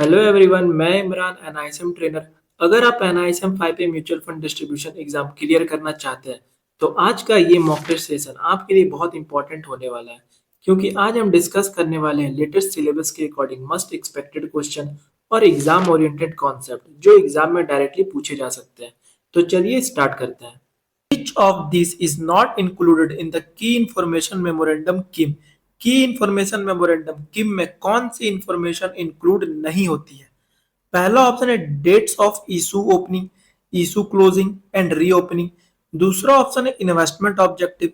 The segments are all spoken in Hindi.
हेलो एवरीवन, मैं इमरान एनआईएसएम ट्रेनर। अगर आप एनआईएसएम 5 पे mutual fund distribution exam clear करना चाहते हैं तो आज का ये मॉक टेस्ट सेशन आपके लिए बहुत इंपॉर्टेंट होने वाला है, क्योंकि आज हम डिस्कस करने वाले हैं लेटेस्ट सिलेबस के अकॉर्डिंग मस्ट एक्सपेक्टेड क्वेश्चन और एग्जाम ओरिएंटेड कॉन्सेप्ट जो एग्जाम में डायरेक्टली पूछे जा सकते हैं। तो चलिए स्टार्ट करते हैं। Which of these is not included in the key information memorandum KIM? की इंफॉर्मेशन मेमोरेंडम किम में कौन सी इंफॉर्मेशन इंक्लूड नहीं होती है? पहला ऑप्शन है dates of issue opening, issue closing and reopening. दूसरा ऑप्शन है इन्वेस्टमेंट ऑब्जेक्टिव।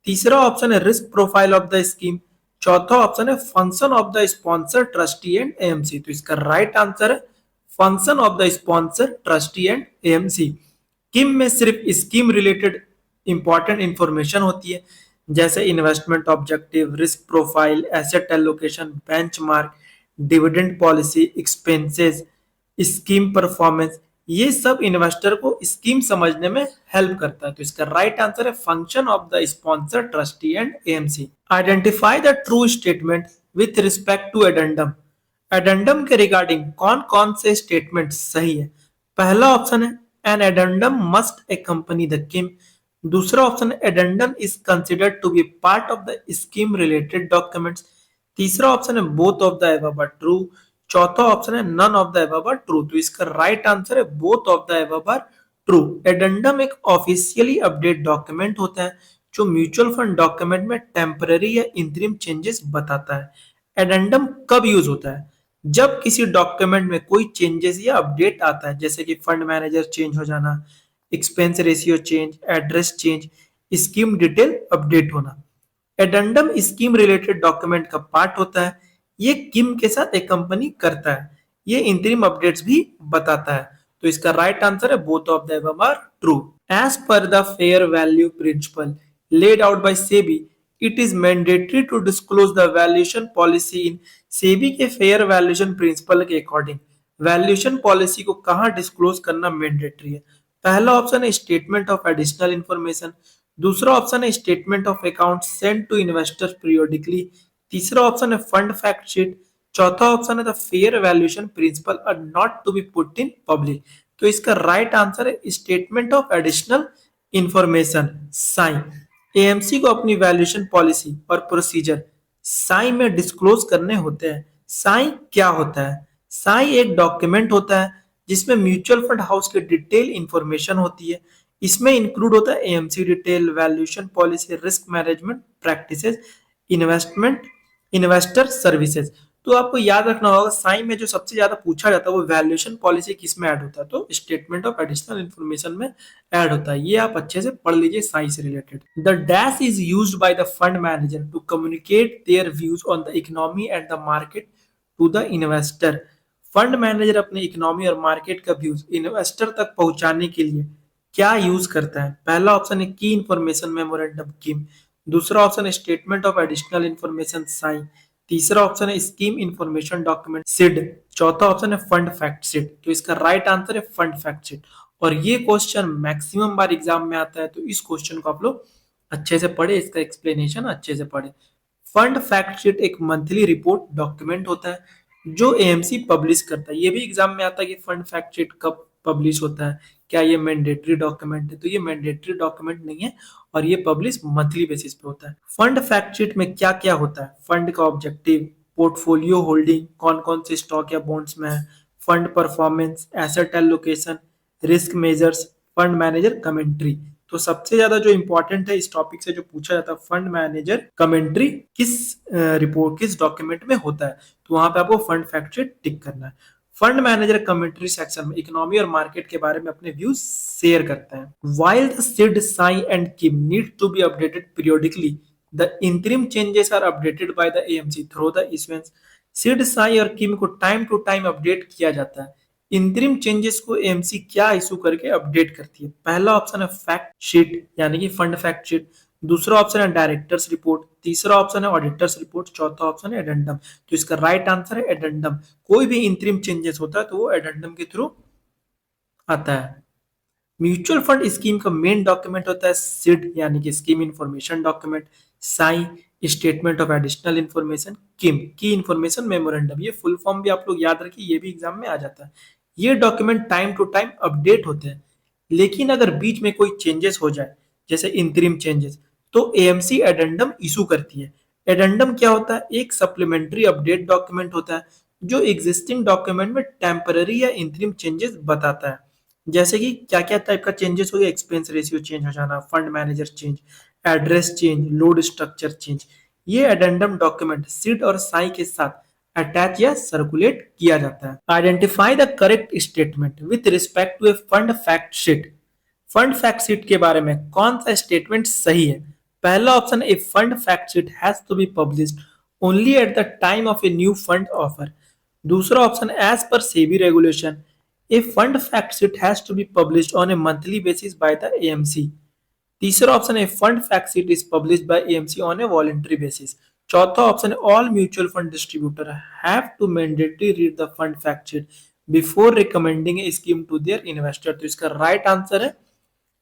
तीसरा ऑप्शन है risk profile of the scheme. चौथा ऑप्शन है function of the sponsor trustee and AMC. तो इसका राइट आंसर है function of the sponsor trustee and AMC. KIM में सिर्फ स्कीम रिलेटेड इंपॉर्टेंट इंफॉर्मेशन होती है, जैसे investment objective, risk profile, asset allocation, benchmark, dividend policy, expenses, scheme performance. ये सब इन्वेस्टर को स्कीम समझने में हेल्प करता है। तो इसका राइट आंसर है function of the sponsor trustee and AMC. Identify the true statement with respect to addendum. Addendum के रिगार्डिंग कौन कौन से स्टेटमेंट सही है? पहला ऑप्शन है an addendum must accompany the KIM. दूसरा ऑप्शन है addendum is considered to be part of the scheme related documents. तीसरा ऑप्शन है both of the above are true. चौथा ऑप्शन है none of the above are true. तो इसका राइट आंसर है both of the above are true. Addendum एक ऑफिशियली अपडेट डॉक्यूमेंट होता है जो म्यूचुअल फंड डॉक्यूमेंट में टेम्पररी या इंटरिम चेंजेस बताता है। एडेंडम कब यूज होता है? जब किसी डॉक्यूमेंट में कोई चेंजेस या अपडेट आता है, जैसे कि फंड मैनेजर चेंज हो जाना, expense ratio change, address change, scheme detail update होना। एडेंडम स्कीम रिलेटेड डॉक्यूमेंट का पार्ट होता है। ये किम के साथ एक कंपनी करता है। ये इंटरिम अपडेट्स भी बताता है। तो इसका राइट आंसर है both of the above are true. As per the fair value principle laid out by SEBI, it is mandatory to disclose the valuation policy in SEBI के फेयर वैल्यूएशन प्रिंसिपल के अकॉर्डिंग वैल्यूएशन पॉलिसी को कहाँ डिस्क्लोज करना मैंडेटरी है? पहला ऑप्शन है स्टेटमेंट ऑफ एडिशनल इंफॉर्मेशन। दूसरा ऑप्शन है statement of account send to investors periodically. तीसरा ऑप्शन है फंड फैक्ट शीट। चौथा ऑप्शन है the fair valuation principle are not to be put in public. तो इसका राइट आंसर है statement of additional information sign. AMC को अपनी वैल्यूएशन पॉलिसी और प्रोसीजर साई में डिस्क्लोज करने होते हैं। साई क्या होता है? साई एक डॉक्यूमेंट होता है जिसमें म्यूचुअल फंड हाउस की डिटेल इंफॉर्मेशन होती है। इसमें इंक्लूड होता है AMC detail, valuation policy, risk management practices, investment, investor services. तो आपको याद रखना होगा साई में जो सबसे ज्यादा पूछा जाता है वो वैल्यूएशन पॉलिसी किस में ऐड होता है, तो स्टेटमेंट ऑफ एडिशनल इंफॉर्मेशन में ऐड होता है। ये आप अच्छे से पढ़ लीजिए साई से related. The dash is used by the fund manager to communicate their views on the economy and the market to the investor. Fund manager अपने इकोनॉमी और मार्केट का व्यूज इन्वेस्टर तक पहुंचाने के लिए क्या यूज करता है? पहला ऑप्शन है की इंफॉर्मेशन मेमोरेंडम किम। दूसरा ऑप्शन है statement of additional information Sai. तीसरा ऑप्शन है स्कीम इंफॉर्मेशन डॉक्यूमेंट सिड। चौथा ऑप्शन है फंड फैक्ट शीट। तो इसका राइट आंसर है फंड फैक्ट शीट। और ये क्वेश्चन मैक्सिमम बार एग्जाम में आता है, तो इस क्वेश्चन को आप लोग अच्छे से पढ़े, इसका एक्सप्लेनेशन अच्छे से पढ़े। फंड फैक्ट शीट एक मंथली रिपोर्ट डॉक्यूमेंट होता है जो एएमसी पब्लिश करता है। ये भी एग्जाम में आता है कि फंड फैक्ट शीट कब पब्लिश होता है, क्या ये मैंडेटरी डॉक्यूमेंट है? तो ये मैंडेटरी डॉक्यूमेंट नहीं है और ये पब्लिश मंथली बेसिस पे होता है। फंड फैक्ट शीट में क्या क्या होता है? फंड का ऑब्जेक्टिव, पोर्टफोलियो होल्डिंग, कौन कौन से स्टॉक या बॉन्ड्स में है, fund performance, asset allocation, risk measures, fund manager commentary. तो सबसे ज्यादा जो इंपॉर्टेंट है इस टॉपिक से जो पूछा जाता है फंड मैनेजर कमेंट्री किस रिपोर्ट किस डॉक्यूमेंट में होता है, तो वहां पे आपको फंड फैक्ट शीट टिक करना है। फंड मैनेजर कमेंट्री सेक्शन में इकोनॉमी और मार्केट के बारे में अपने व्यूज शेयर करता है। While the SID SAI and KIM need to be updated periodically, the interim changes are updated by the AMC through the issuance. SID SAI और किम को टाइम टू टाइम अपडेट किया जाता है। इंटरिम चेंजेस को एएमसी क्या इशू करके अपडेट करती है? पहला ऑप्शन है फैक्ट शीट यानी कि फंड फैक्ट शीट। दूसरा ऑप्शन है डायरेक्टर्स रिपोर्ट। तीसरा ऑप्शन है ऑडिटर्स रिपोर्ट। चौथा ऑप्शन है एडेंडम। तो इसका राइट आंसर है एडेंडम। कोई भी इंटरिम चेंजेस होता है तो वो एडेंडम के थ्रू आता है। म्यूचुअल फंड स्कीम का मेन डॉक्यूमेंट होता है सिड यानी कि scheme information document. SAI statement of additional information, KIM key information memorandum, ये फुल फॉर्म भी आप लोग याद रखिए, ये भी एग्जाम में आ जाता है। ये document time to time update होते हैं, लेकिन अगर बीच में कोई चेंजेस हो जाए, जैसे इंटरिम चेंजेस, तो एएमसी एडेंडम इशू करती है। एडेंडम क्या होता है? एक सप्लीमेंट्री अपडेट डॉक्यूमेंट होता है जो एग्जिस्टिंग डॉक्यूमेंट में टेम्पररी या इंटरिम चेंजेस बताता है। जैसे कि क्या क्या टाइप का चेंजेस हो गया? एक्सपेंस रेशियो चेंज हो जाना, fund manager change, address change, load structure change. ये एडेंडम डॉक्यूमेंट सिड और साई के साथ अटैच या सर्कुलेट किया जाता है। Identify the correct statement with respect to a fund fact sheet. Fund fact sheet के बारे में कौन सा स्टेटमेंट सही है? पहला option, a fund fact sheet has to be published only at the time of a new fund offer. दूसरा option, as per SEBI regulation a fund fact sheet has to be published on a monthly basis by the AMC. तीसरा ऑप्शन है, fund fact sheet is published by AMC on a voluntary basis. चौथा ऑप्शन है, all mutual fund distributor have to mandatory read the fund fact sheet before recommending a scheme to their investor. तो इसका राइट आंसर है,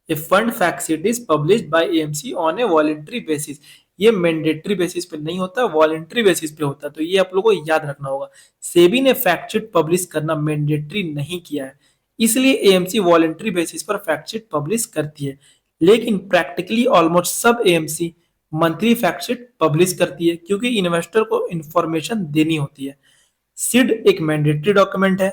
a fund fact sheet is published by AMC on a voluntary basis. ये मैंडेटरी बेसिस पे नहीं होता, वॉलंटरी बेसिस पे होता है, तो ये आप लोगों को याद रखना होगा। सेबी ने फैक्ट शीट पब्लिश करना मैंडेटरी नहीं किया है, इसलिए एएमसी वॉलंटरी बेसिस पर फैक्ट शीट पब्लिश करती है। लेकिन प्रैक्टिकली ऑलमोस्ट सब AMC monthly fact sheet publish करती है, क्योंकि इन्वेस्टर को इंफॉर्मेशन देनी होती है। सिड एक मैंडेटरी डॉक्यूमेंट है,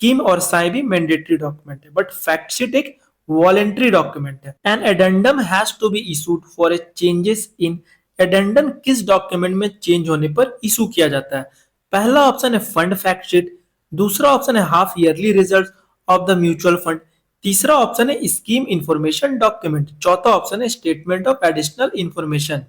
किम और साई भी मैंडेटरी डॉक्यूमेंट है, बट फैक्ट शीट एक वॉलेंट्री डॉक्यूमेंट है। An addendum has to be issued for a changes in. Addendum किस डॉक्यूमेंट में चेंज होने पर इशू किया जाता है? पहला ऑप्शन है फंड फैक्ट शीट, दूसरा ऑप्शन है half yearly result of the mutual fund, तीसरा ऑप्शन है स्कीम इंफॉर्मेशन डॉक्यूमेंट, चौथा ऑप्शन है स्टेटमेंट ऑफ एडिशनल इंफॉर्मेशन।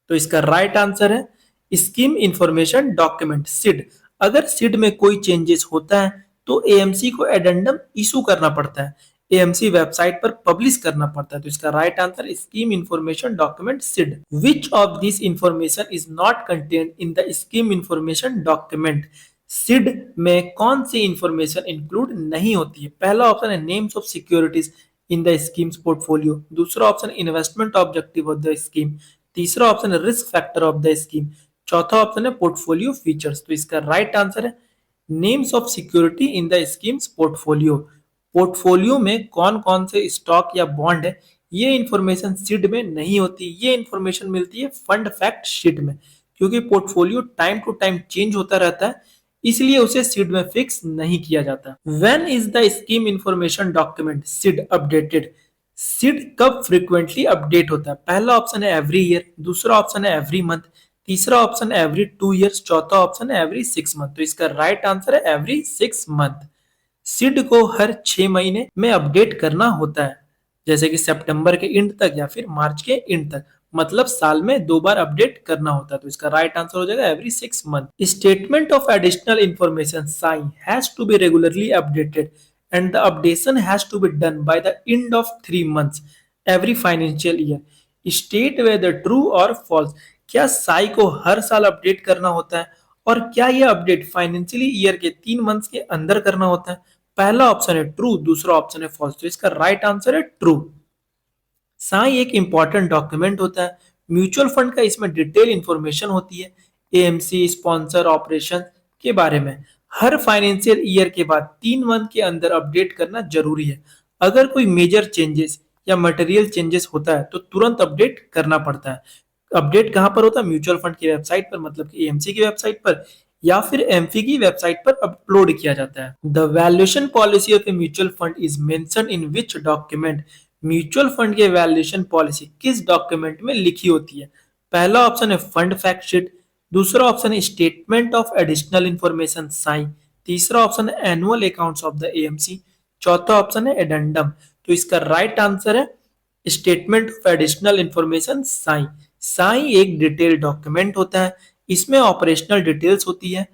तो इसका राइट आंसर है स्कीम इंफॉर्मेशन डॉक्यूमेंट, सिड। अगर सिड में कोई चेंजेस होता है तो एएमसी को एडेंडम इशू करना पड़ता है, एएमसी वेबसाइट पर पब्लिश करना पड़ता है। तो इसका right answer scheme information document, SID. Which of this information is not contained in the scheme information document? SID में कौन सी इंफॉर्मेशन इंक्लूड नहीं होती है? पहला ऑप्शन है names of securities in the scheme's portfolio, दूसरा option investment objective of the scheme, तीसरा ऑप्शन है risk factor of the scheme, चौथा ऑप्शन है पोर्टफोलियो फीचर्स। तो इसका राइट आंसर है names of security in the scheme's portfolio. Portfolio में कौन कौन से स्टॉक या बॉन्ड है, ये इंफॉर्मेशन सीड में नहीं होती, ये इंफॉर्मेशन मिलती है फंड फैक्ट शीट में, क्योंकि portfolio time to time change होता रहता है, इसलिए उसे सीड में फिक्स नहीं किया जाता। When is the scheme information document seed updated? Seed कब फ्रीक्वेंटली अपडेट होता है? पहला ऑप्शन है एवरी ईयर, दूसरा ऑप्शन है एवरी मंथ, तीसरा ऑप्शन है एवरी 2 ईयर्स, चौथा ऑप्शन है एवरी 6 मंथ। तो इसका राइट आंसर है एवरी 6 मंथ। सिड को हर 6 महीने में अपडेट करना होता है, जैसे कि सितंबर के एंड तक या फिर मार्च के एंड तक, मतलब साल में 2 बार अपडेट करना होता है। तो इसका राइट आंसर हो जाएगा every 6 month. Statement of additional information SAI has to be regularly updated and the updation has to be done by the end of 3 months every financial year. State whether true और फॉल्स। क्या साई को हर साल अपडेट करना होता है, और क्या यह अपडेट फाइनेंशियली ईयर के 3 मंथ्स के अंदर करना होता है? पहला ऑप्शन है ट्रू, दूसरा ऑप्शन है फॉल्स। तो इसका राइट आंसर है ट्रू। साई एक इंपॉर्टेंट डॉक्यूमेंट होता है म्यूचुअल फंड का, इसमें डिटेल इंफॉर्मेशन होती है एएमसी स्पॉन्सर ऑपरेशन के बारे में। हर फाइनेंशियल ईयर के बाद 3 मंथ के अंदर अपडेट करना जरूरी है। अगर कोई मेजर चेंजेस या मटेरियल चेंजेस होता है तो तुरंत अपडेट करना पड़ता है। अपडेट कहां पर होता है? म्यूचुअल फंड की वेबसाइट पर, मतलब कि एएमसी की वेबसाइट पर, या फिर एमफी की वेबसाइट पर अपलोड किया जाता है। The valuation policy of a mutual fund is mention in which document? Mutual fund की वैल्यूएशन पॉलिसी किस डॉक्यूमेंट में लिखी होती है? पहला ऑप्शन है फंड फैक्ट शीट, दूसरा ऑप्शन है statement of additional information Sai, तीसरा ऑप्शन है annual accounts of the AMC, चौथा ऑप्शन है एडेंडम। तो इसका राइट आंसर है statement of additional information Sai. Sai एक डिटेल डॉक्यूमेंट होता है, इसमें ऑपरेशनल डिटेल्स होती है,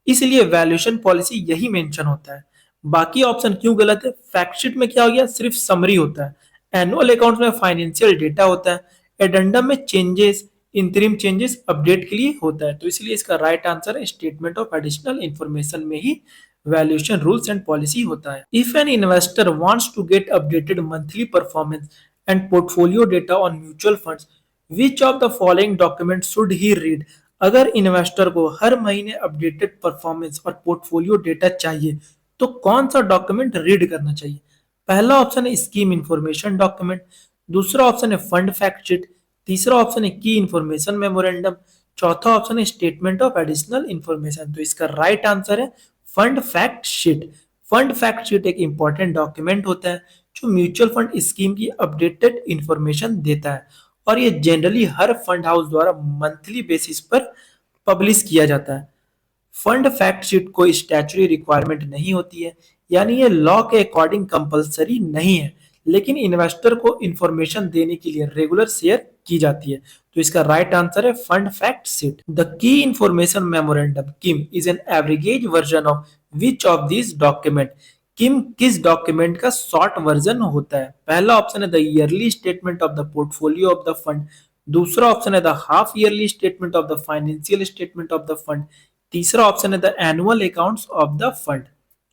इसलिए वैल्यूएशन पॉलिसी यही मेंशन होता है। बाकी ऑप्शन क्यों गलत है? फैक्ट शीट में क्या हो गया? सिर्फ समरी होता है, एनुअल अकाउंट में फाइनेंशियल डेटा होता है, एडेंडम में चेंजेस इंटरिम चेंजेस अपडेट के लिए होता है। तो इसलिए इसका राइट आंसर है स्टेटमेंट ऑफ एडिशनल इंफॉर्मेशन में ही वैल्यूएशन रूल्स एंड पॉलिसी होता है। If an investor wants to get updated monthly performance and portfolio data on mutual funds, which of the following document should he read? अगर इन्वेस्टर को हर महीने अपडेटेड परफॉर्मेंस और पोर्टफोलियो डेटा चाहिए तो कौन सा डॉक्यूमेंट रीड करना चाहिए? पहला ऑप्शन है स्कीम इंफॉर्मेशन डॉक्यूमेंट, दूसरा ऑप्शन है फंड फैक्ट शीट, तीसरा ऑप्शन है की इंफॉर्मेशन मेमोरेंडम, चौथा ऑप्शन है स्टेटमेंट ऑफ एडिशनल इंफॉर्मेशन। तो इसका राइट आंसर है fund fact sheet. Fund fact sheet एक इंपॉर्टेंट डॉक्यूमेंट होता है जो म्यूचुअल फंड स्कीम की अपडेटेड इंफॉर्मेशन देता है और ये जनरली हर फंड हाउस द्वारा मंथली बेसिस पर पब्लिश किया जाता है। फंड फैक्ट शीट कोई स्टैच्यूटरी रिक्वायरमेंट नहीं होती है, यानी ये लॉ के अकॉर्डिंग कंपलसरी नहीं है, लेकिन इन्वेस्टर को इंफॉर्मेशन देने के लिए रेगुलर शेयर की जाती है। तो इसका राइट आंसर है fund fact sheet. The key information memorandum KIM is an average version of which of this document? KIM किस डॉक्यूमेंट का शॉर्ट वर्जन होता है? पहला ऑप्शन है the yearly statement of the portfolio of the fund, दूसरा ऑप्शन है the half yearly statement of the financial statement of the fund, तीसरा ऑप्शन है the annual accounts of the fund,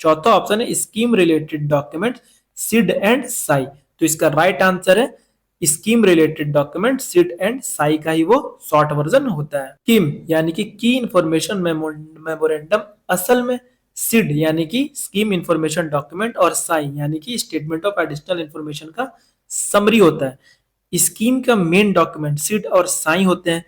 चौथा ऑप्शन है scheme related document SID and SAI. तो इसका राइट आंसर है scheme related document SID and SAI का ही वो शॉर्ट वर्जन होता है। किम यानी कि की इंफॉर्मेशन मेमोरेंडम असल में सिड यानी कि स्कीम इंफॉर्मेशन डॉक्यूमेंट और साई यानी कि स्टेटमेंट ऑफ एडिशनल इंफॉर्मेशन का समरी होता है। स्कीम का मेन डॉक्यूमेंट सिड और साई होते हैं।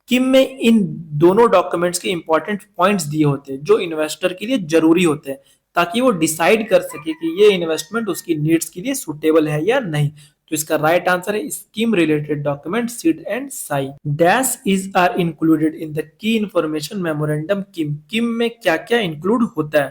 किम में इन दोनों डॉक्यूमेंट्स के इंपॉर्टेंट पॉइंट्स दिए होते हैं जो इन्वेस्टर के लिए जरूरी होते हैं ताकि वो डिसाइड कर सके कि ये इन्वेस्टमेंट उसकी नीड्स के लिए सुटेबल है या नहीं। तो इसका राइट आंसर है scheme related document SID and SAI. Dash is are included in the key information memorandum KIM. KIM में क्या क्या इंक्लूड होता है?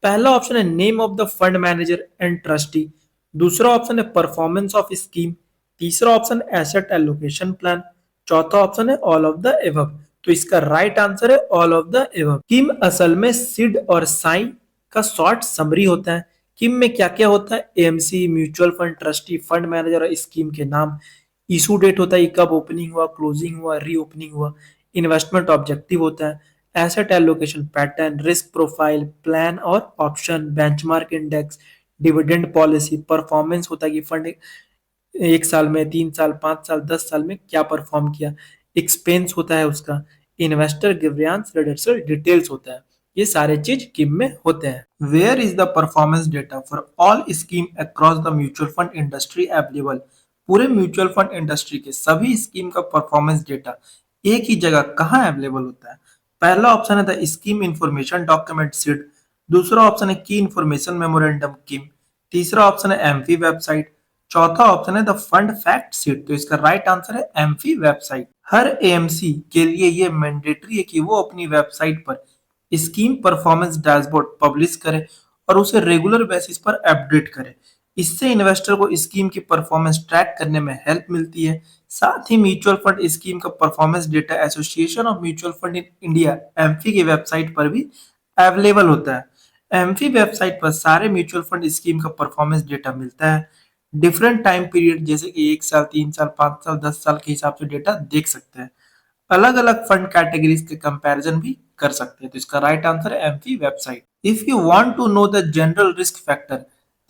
पहला ऑप्शन है name of the fund manager and trustee, दूसरा ऑप्शन है परफॉर्मेंस ऑफ स्कीम, तीसरा ऑप्शन एसेट एलोकेशन प्लान, चौथा ऑप्शन है ऑल ऑफ द एबव। तो इसका राइट आंसर है all of the above. KIM असल में सिड और साई का शॉर्ट समरी होता है। किम में क्या क्या होता है? AMC, mutual fund trustee, fund manager और स्कीम के नाम, इशू डेट होता है, कब ओपनिंग हुआ, क्लोजिंग हुआ, रीओपनिंग हुआ, इन्वेस्टमेंट ऑब्जेक्टिव होता है, asset allocation pattern, risk profile, plan और option, benchmark index, dividend policy, performance होता है कि फंड 1 साल में, 3 साल, 5 साल, 10 साल में क्या परफॉर्म किया, एक्सपेंस होता है उसका, इन्वेस्टर ग्रीवियंस रिडक्शन डिटेल्स होता है। ये सारे चीज किम में होते हैं। Where is the performance data for all scheme across the mutual fund industry available? पूरे म्यूचुअल फंड इंडस्ट्री के सभी स्कीम का परफॉर्मेंस डेटा एक ही जगह कहाँ अवेलेबल होता है? पहला ऑप्शन है the scheme information document seed, दूसरा ऑप्शन है की इंफॉर्मेशन मेमोरेंडम किम, तीसरा ऑप्शन है एमफी वेबसाइट, चौथा ऑप्शन है द फंड फैक्ट सीट। तो इसका राइट आंसर है एमफी वेबसाइट। हर एएमसी के लिए ये मैंडेटरी है कि वो अपनी वेबसाइट पर स्कीम परफॉर्मेंस डैशबोर्ड पब्लिश करे और उसे रेगुलर बेसिस पर अपडेट करे। इससे इन्वेस्टर को स्कीम की परफॉर्मेंस ट्रैक करने में हेल्प मिलती है। साथ ही म्यूचुअल फंड स्कीम का performance data association of mutual fund in India AMFI की वेबसाइट पर भी अवेलेबल होता है। एमफी वेबसाइट पर सारे म्यूचुअल फंड स्कीम का परफॉर्मेंस डेटा मिलता है। डिफरेंट टाइम पीरियड जैसे कि 1 साल, 3 साल, 5 साल, 10 साल के हिसाब से डेटा देख सकते हैं। अलग अलग फंड कैटेगरीज के कंपैरिजन भी कर सकते हैं। तो इसका राइट आंसर है AMFI website. If you want to know the general risk factor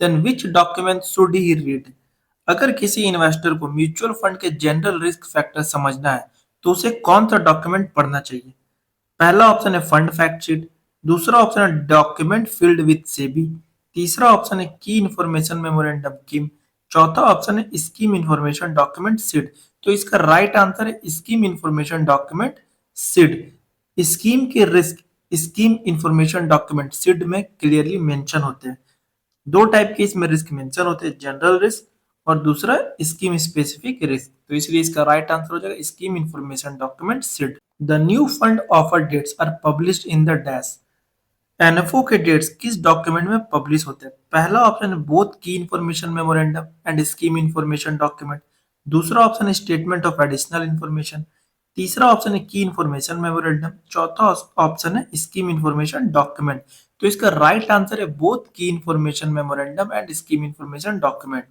then which document should he read? अगर किसी इन्वेस्टर को म्यूचुअल फंड के जनरल रिस्क फैक्टर समझना है तो उसे कौन सा डॉक्यूमेंट पढ़ना चाहिए? पहला ऑप्शन है फंड फैक्ट शीट, दूसरा ऑप्शन है डॉक्यूमेंट फील्ड विद सेबी, तीसरा ऑप्शन है की इंफॉर्मेशन मेमोरेंडम किम, चौथा ऑप्शन है स्कीम इंफॉर्मेशन डॉक्यूमेंट सिड। तो इसका राइट आंसर है scheme information document SID. Scheme के risk scheme information document SID में क्लियरली मेंशन होते हैं। दो टाइप के इसमें रिस्क मेंशन होते हैं, जनरल रिस्क और दूसरा स्कीम स्पेसिफिक रिस्क। तो इसलिए इसका राइट आंसर हो जाएगा scheme information document SID. The new fund offer dates are published in the dash. NFO के डेट्स किस डॉक्यूमेंट में पब्लिश होते हैं? पहला ऑप्शन है both key information memorandum and scheme information document, दूसरा ऑप्शन है स्टेटमेंट ऑफ एडिशनल इंफॉर्मेशन, तीसरा ऑप्शन है की इंफॉर्मेशन मेमोरेंडम, चौथा ऑप्शन है स्कीम इंफॉर्मेशन डॉक्यूमेंट। तो इसका राइट आंसर है both key information memorandum and scheme information document.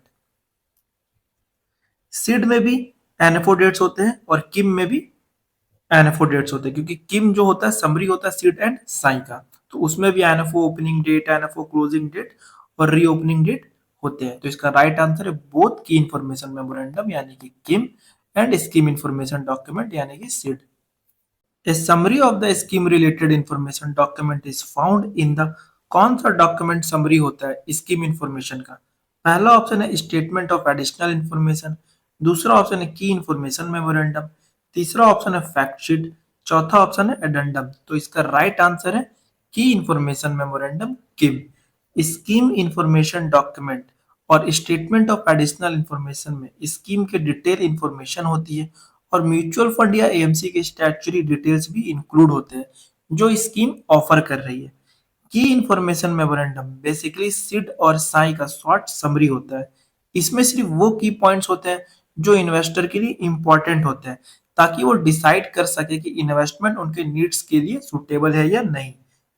SID में भी एनएफओ डेट्स होते हैं और किम में भी एनएफओ डेट्स होते हैं, क्योंकि किम जो होता है समरी होता है सीड एंड साई का, तो उसमें भी NFO opening date, NFO closing date और रीओपनिंग डेट होते हैं। तो इसका राइट आंसर है बोथ की इंफॉर्मेशन मेमोरेंडम यानी कि KIM and scheme information document यानी कि SID. A summary of the scheme related information document is found in the कौन सा डॉक्यूमेंट समरी होता है स्कीम इंफॉर्मेशन का? पहला ऑप्शन है स्टेटमेंट ऑफ एडिशनल इंफॉर्मेशन, दूसरा ऑप्शन है की इंफॉर्मेशन मेमोरेंडम, तीसरा ऑप्शन है फैक्ट शीट, चौथा ऑप्शन है एडेंडम। तो इसका राइट आंसर है की इंफॉर्मेशन मेमोरेंडम किम। स्कीम इंफॉर्मेशन डॉक्यूमेंट और स्टेटमेंट ऑफ एडिशनल इंफॉर्मेशन में स्कीम के डिटेल इंफॉर्मेशन होती है और म्यूचुअल फंड या एएमसी के स्टैट्यूटरी डिटेल्स भी इंक्लूड होते हैं जो स्कीम ऑफर कर रही है। Key information memorandum basically Sid और साई का शॉर्ट समरी होता है। इसमें सिर्फ वो की पॉइंट्स होते हैं जो इन्वेस्टर के लिए इंपॉर्टेंट होते हैं ताकि वो डिसाइड कर सके कि इन्वेस्टमेंट उनके नीड्स के लिए सुटेबल है या नहीं।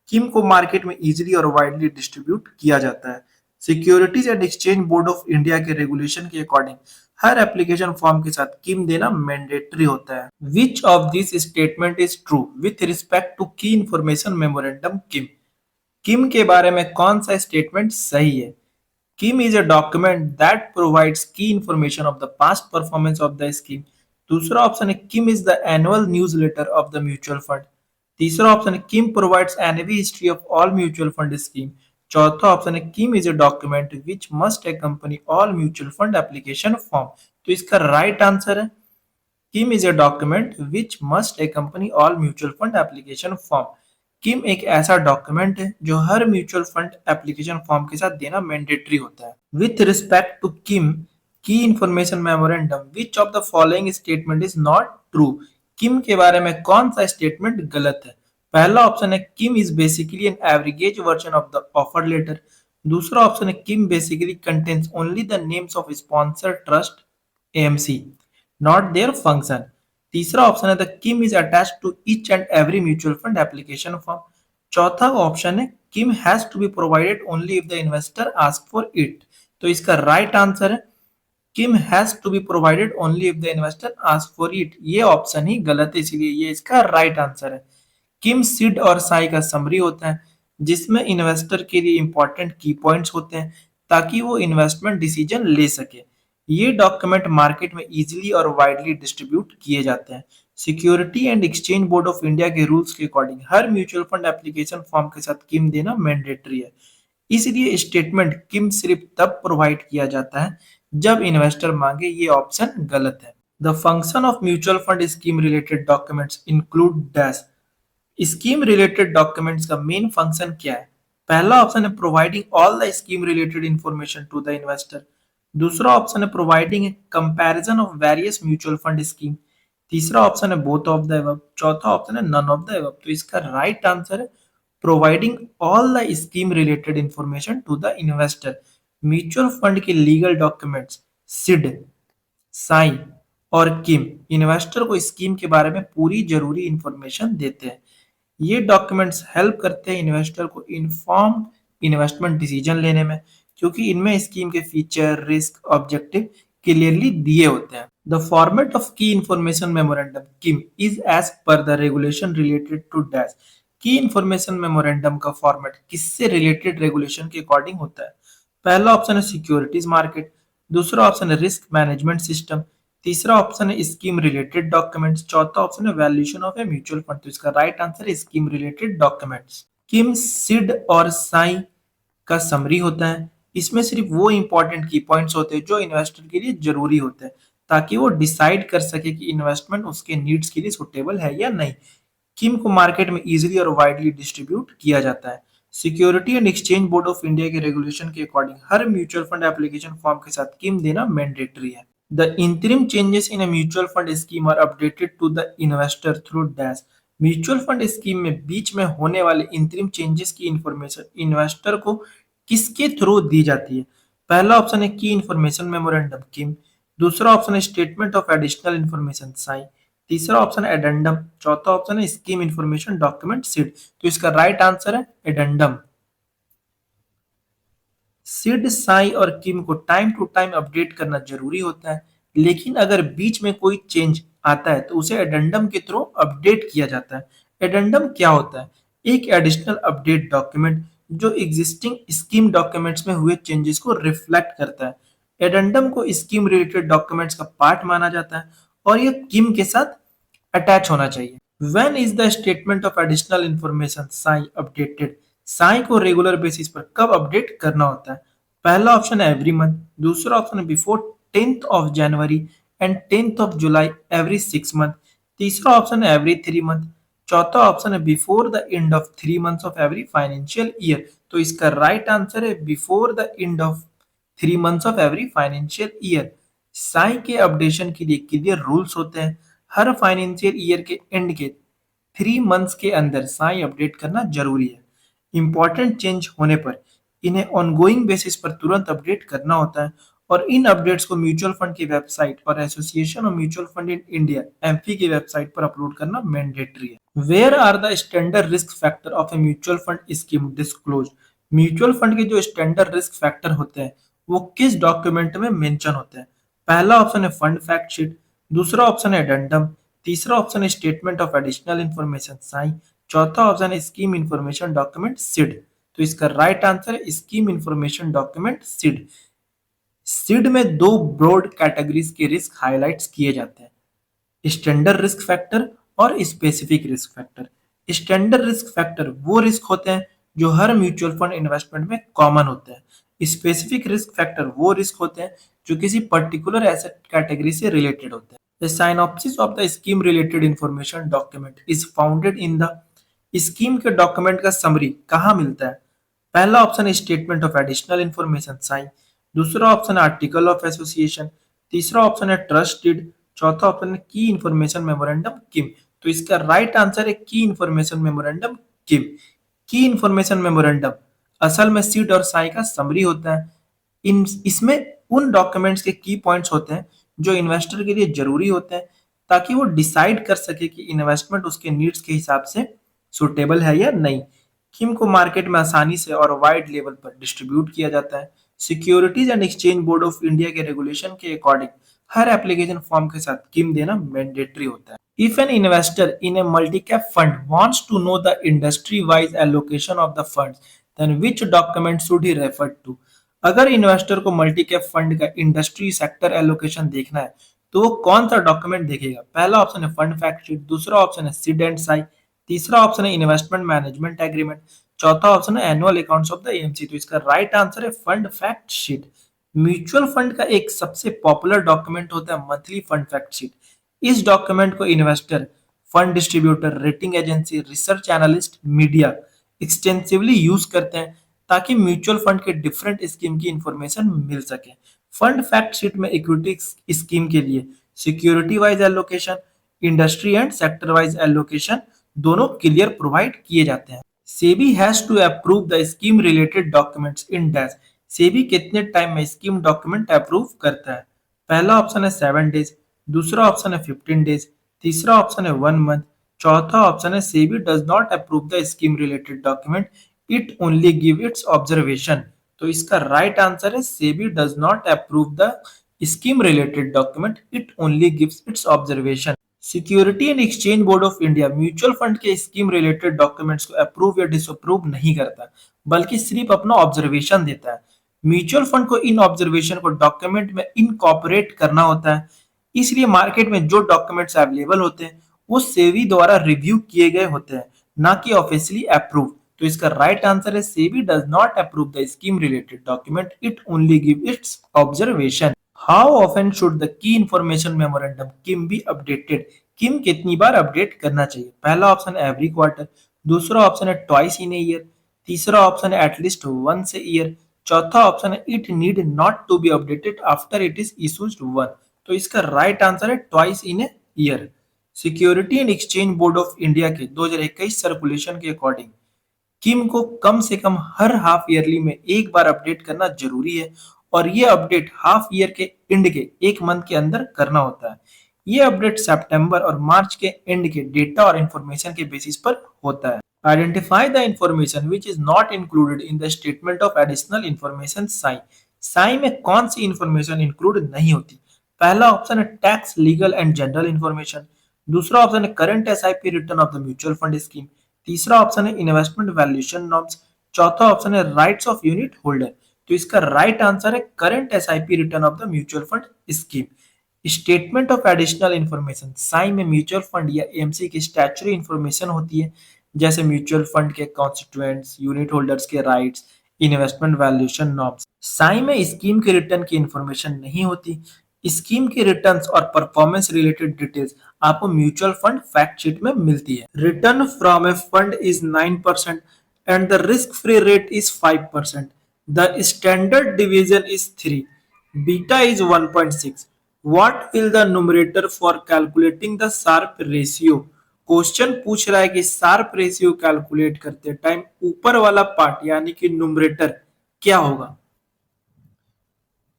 किम को मार्केट में इजीली और वाइडली डिस्ट्रीब्यूट किया जाता है। Securities and exchange board of India के रेगुलेशन के अकॉर्डिंग हर एप्लीकेशन फॉर्म के साथ किम देना मैंडेटरी होता है। Which of this statement is true with respect to key information memorandum KIM? KIM के बारे में कौन सा स्टेटमेंट सही है? KIM is a document that provides key information of the past performance of the scheme. दूसरा ऑप्शन है KIM is the annual news letter of the mutual fund. तीसरा ऑप्शन है KIM provides NAV history of all mutual fund scheme. चौथा ऑप्शन है KIM is a document which must accompany all mutual fund application form. तो इसका राइट आंसर है KIM is a document which must accompany all mutual fund application form. KIM एक ऐसा डॉक्यूमेंट है जो हर म्यूचुअल फंड एप्लीकेशन फॉर्म के साथ देना मैंडेटरी होता है। With respect to KIM key information memorandum which of the following statement is not true? KIM के बारे में कौन सा स्टेटमेंट गलत है? पहला ऑप्शन है KIM is basically an average version of the offer letter. दूसरा ऑप्शन है KIM basically contains only the names of sponsor trust AMC not their function. तीसरा ऑप्शन है the KIM is attached to each and every mutual fund application form. चौथा ऑप्शन है KIM has to be provided only if the investor ask for it. तो इसका राइट आंसर है KIM has to be provided only if the investor ask for it. ये ऑप्शन ही गलत है, इसलिए ये इसका राइट आंसर है। किम सिड और साई का समरी होता है जिसमें इन्वेस्टर के लिए इंपॉर्टेंट की पॉइंट्स होते हैं ताकि वो इन्वेस्टमेंट डिसीजन ले सके। ये डॉक्यूमेंट मार्केट में इजीली और वाइडली डिस्ट्रीब्यूट किए जाते हैं। Security and exchange board of India के रूल्स के अकॉर्डिंग हर म्यूचुअल फंड एप्लीकेशन फॉर्म के साथ किम देना मैंडेटरी है। इसलिए स्टेटमेंट किम सिर्फ तब प्रोवाइड किया जाता है जब इन्वेस्टर मांगे। ये ऑप्शन गलत है। The function of mutual fund scheme related documents include dash. Scheme related documents का मेन फंक्शन क्या है? पहला ऑप्शन है providing all the scheme related information to the investor. दूसरा ऑप्शन है providing a comparison of various mutual fund scheme. तीसरा ऑप्शन है बोथ ऑफ द अबव। चौथा ऑप्शन है नन ऑफ द अबव। तो इसका राइट आंसर है providing all the scheme related information to the investor. Mutual fund के लीगल डॉक्यूमेंट्स सिड, साई और किम इन्वेस्टर को स्कीम के बारे में पूरी जरूरी इंफॉर्मेशन देते हैं। ये डॉक्यूमेंट्स हेल्प करते हैं इन्वेस्टर को इन्फॉर्म्ड इन्वेस्टमेंट डिसीजन लेने में क्योंकि इनमें स्कीम के फीचर, रिस्क, ऑब्जेक्टिव क्लियरली दिए होते हैं। The format of key information memorandum KIM is as per the regulation related to dash. Key information memorandum का फॉर्मेट किससे रिलेटेड रेगुलेशन के अकॉर्डिंग होता है? पहला ऑप्शन है सिक्योरिटीज मार्केट, दूसरा ऑप्शन है रिस्क मैनेजमेंट सिस्टम, तीसरा ऑप्शन है स्कीम रिलेटेड डॉक्यूमेंट्स, चौथा ऑप्शन है valuation of a mutual fund. तो इसका राइट आंसर है scheme related documents. KIM, SID और साई का समरी होता है। इसमें सिर्फ वो इंपॉर्टेंट की पॉइंट्स होते हैं जो इन्वेस्टर के लिए जरूरी होते हैं ताकि वो डिसाइड कर सके कि इन्वेस्टमेंट उसके नीड्स के लिए सुटेबल है या नहीं। किम को मार्केट में इजीली और वाइडली डिस्ट्रीब्यूट किया जाता है। Security and exchange board of India के रेगुलेशन के अकॉर्डिंग हर म्यूचुअल फंड एप्लीकेशन फॉर्म के साथ किम देना मैंडेटरी है। The interim changes in a mutual fund scheme are updated to the investor through dash। Mutual fund scheme में बीच में होने वाले इंतरिम चेंजेस की इंफॉर्मेशन इन्वेस्टर को किसके थ्रू दी जाती है? पहला ऑप्शन है की इंफॉर्मेशन मेमोरेंडम किम, दूसरा ऑप्शन है statement of additional information Sai, तीसरा ऑप्शन है एडेंडम, चौथा ऑप्शन है स्कीम इंफॉर्मेशन डॉक्यूमेंट सिड। तो इसका राइट आंसर है एडेंडम। सिड, साई और किम को टाइम टू टाइम अपडेट करना जरूरी होता है लेकिन अगर बीच में कोई चेंज आता है तो उसे एडेंडम के थ्रू अपडेट किया जाता है। एडेंडम क्या होता है? एक एडिशनल अपडेट डॉक्यूमेंट जो एग्जिस्टिंग स्कीम डॉक्यूमेंट्स में हुए चेंजेस को रिफ्लेक्ट करता है। एडेंडम को स्कीम रिलेटेड डॉक्यूमेंट्स का पार्ट माना जाता है और ये किम के साथ अटैच होना चाहिए। When is the statement of additional information Sai updated? Sai को रेगुलर बेसिस पर कब अपडेट करना होता है? पहला ऑप्शन है एवरी मंथ, दूसरा ऑप्शन है before 10th of January and 10th of July every 6 month, तीसरा ऑप्शन है एवरी 3 मंथ, चौथा ऑप्शन है before the end of 3 months of every financial year. तो इसका राइट आंसर है before the end of 3 months of every financial year. Sai के अपडेशन के लिए क्लियर रूल्स होते हैं। हर फाइनेंशियल ईयर के एंड के 3 मंथ्स के अंदर साई अपडेट करना जरूरी है। इंपॉर्टेंट चेंज होने पर इन्हें ऑनगोइंग बेसिस पर तुरंत अपडेट करना होता है और इन अपडेट्स को म्यूचुअल फंड की वेबसाइट और association of mutual fund in India AMFI की वेबसाइट पर अपलोड करना मैंडेटरी है। Where are the standard risk factor of a mutual fund scheme disclose? Mutual fund के जो स्टैंडर्ड रिस्क फैक्टर होते हैं वो किस डॉक्यूमेंट में मेंशन होते हैं? पहला ऑप्शन है फंड फैक्ट शीट, दूसरा ऑप्शन है एडेंडम, तीसरा ऑप्शन है statement of additional information SAI, चौथा ऑप्शन है स्कीम इंफॉर्मेशन डॉक्यूमेंट सिड। तो इसका राइट आंसर है scheme information document SID. SID में दो ब्रॉड कैटेगरीज के रिस्क हाईलाइट्स किए जाते हैं, स्टैंडर्ड रिस्क फैक्टर और specific risk factor. Standard risk factor वो रिस्क होते हैं जो हर म्यूचुअल फंड इन्वेस्टमेंट में कॉमन होते हैं। स्पेसिफिक रिस्क फैक्टर वो रिस्क होते हैं जो किसी पर्टिकुलर एसेट कैटेगरी से रिलेटेड होते हैं। The synopsis of the scheme related information document is founded in the scheme के डॉक्यूमेंट का समरी कहाँ मिलता है? पहला ऑप्शन है statement of additional information SAI, दूसरा ऑप्शन है आर्टिकल ऑफ एसोसिएशन, तीसरा ऑप्शन है ट्रस्ट डीड, चौथा ऑप्शन है की इंफॉर्मेशन मेमोरेंडम किम। तो इसका राइट आंसर है की इंफॉर्मेशन मेमोरेंडम किम। की इंफॉर्मेशन मेमोरेंडम असल में सीड और साई का समरी होता है। इन इसमें उन डॉक्यूमेंट्स के की पॉइंट्स होते हैं जो इन्वेस्टर के लिए जरूरी होते हैं ताकि वो डिसाइड कर सके कि इन्वेस्टमेंट उसके नीड्स के हिसाब से सुटेबल है या नहीं। किम को मार्केट में आसानी से और वाइड लेवल पर डिस्ट्रीब्यूट किया जाता है। Securities and exchange board of India के रेगुलेशन के अकॉर्डिंग हर एप्लीकेशन फॉर्म के साथ किम देना मैंडेटरी होता है। If an investor in a multi cap fund wants to know the industry wise allocation of the funds then which document should he refer to? अगर इन्वेस्टर को मल्टी कैप फंड का इंडस्ट्री सेक्टर एलोकेशन देखना है तो वो कौन सा डॉक्यूमेंट देखेगा? पहला ऑप्शन है फंड फैक्ट शीट, दूसरा ऑप्शन है सिड एंड साई, तीसरा ऑप्शन है इन्वेस्टमेंट मैनेजमेंट एग्रीमेंट, चौथा ऑप्शन है annual accounts of the AMC. तो इसका राइट आंसर है fund fact sheet. Mutual fund का एक सबसे पॉपुलर डॉक्यूमेंट होता है मंथली फंड फैक्ट शीट। इस डॉक्यूमेंट को investor, fund distributor, rating agency, research analyst, media extensively use करते हैं ताकि म्यूचुअल फंड के डिफरेंट स्कीम की इंफॉर्मेशन मिल सके। फंड फैक्ट शीट में इक्विटी स्कीम के लिए security wise allocation, industry and sector wise allocation दोनों क्लियर प्रोवाइड किए जाते हैं। SEBI has to approve the scheme related documents in dash. SEBI कितने टाइम में स्कीम डॉक्यूमेंट अप्रूव करता है? पहला ऑप्शन है 7 डेज, दूसरा ऑप्शन है 15 डेज, तीसरा ऑप्शन है 1 मंथ, चौथा ऑप्शन है SEBI does not approve the scheme related document, it only give its observation. तो इसका राइट आंसर है SEBI does not approve the scheme related document, it only gives it's observation. Security and exchange board of India mutual fund के स्कीम रिलेटेड डॉक्यूमेंट्स को अप्रूव या डिसअप्रूव नहीं करता बल्कि सिर्फ अपना ऑब्जर्वेशन देता है। म्यूचुअल फंड को इन ऑब्जर्वेशन को डॉक्यूमेंट में इनकॉर्पोरेट करना होता है, इसलिए मार्केट में जो डॉक्यूमेंट्स अवेलेबल होते हैं वो सेबी द्वारा रिव्यू किए गए होते हैं, ना कि ऑफिशियली अप्रूव। तो इसका राइट आंसर है SEBI does not approve the scheme related document, it only give its observation. How often should the key information memorandum KIM be updated? KIM कितनी बार अपडेट करना चाहिए? पहला ऑप्शन है एवरी क्वार्टर, दूसरा ऑप्शन है ट्वाइस इन ए ईयर, तीसरा ऑप्शन है एटलीस्ट वंस ए ईयर, चौथा ऑप्शन है it need not to be updated after it is issued one. तो इसका राइट आंसर है twice in a year. Security and exchange board of India के 2021 सर्कुलेशन के अकॉर्डिंग किम को कम से कम हर हाफ ईयरली में एक बार अपडेट करना जरूरी है और ये अपडेट हाफ ईयर के एंड के 1 मंथ के अंदर करना होता है। ये अपडेट सितंबर और मार्च के एंड के डेटा और इंफॉर्मेशन के बेसिस पर होता है। Identify the information which is not included in the statement of additional information Sai. Sai में कौन सी इंफॉर्मेशन इंक्लूड नहीं होती? पहला ऑप्शन है tax, legal and general information, दूसरा ऑप्शन है current SIP return of the mutual fund scheme, तीसरा ऑप्शन है इन्वेस्टमेंट वैल्यूएशन नॉर्म्स, चौथा ऑप्शन है राइट्स ऑफ यूनिट होल्डर। तो इसका राइट आंसर है current SIP return of the mutual fund scheme. Statement of additional information, Sai में म्यूचुअल फंड या एएमसी की स्टैट्यूटरी इन्फॉर्मेशन होती है, जैसे म्यूचुअल फंड के कॉन्स्टिट्यूएंट्स, यूनिट होल्डर्स के rights, investment valuation norms. SAI में स्कीम के रिटर्न की इन्फॉर्मेशन नहीं होती। स्कीम के रिटर्न्स और परफॉर्मेंस रिलेटेड डिटेल्स आपको म्यूचुअल फंड फैक्ट शीट में मिलती है। Return from A fund is 9% and the risk free rate is 5%। The standard division is 3, beta is 1.6। What will the numerator for calculating the Sharpe ratio? Question पूछ रहा है कि शार्प रेशियो कैलकुलेट करते टाइम ऊपर वाला पार्ट यानी कि न्यूमरेटर क्या होगा।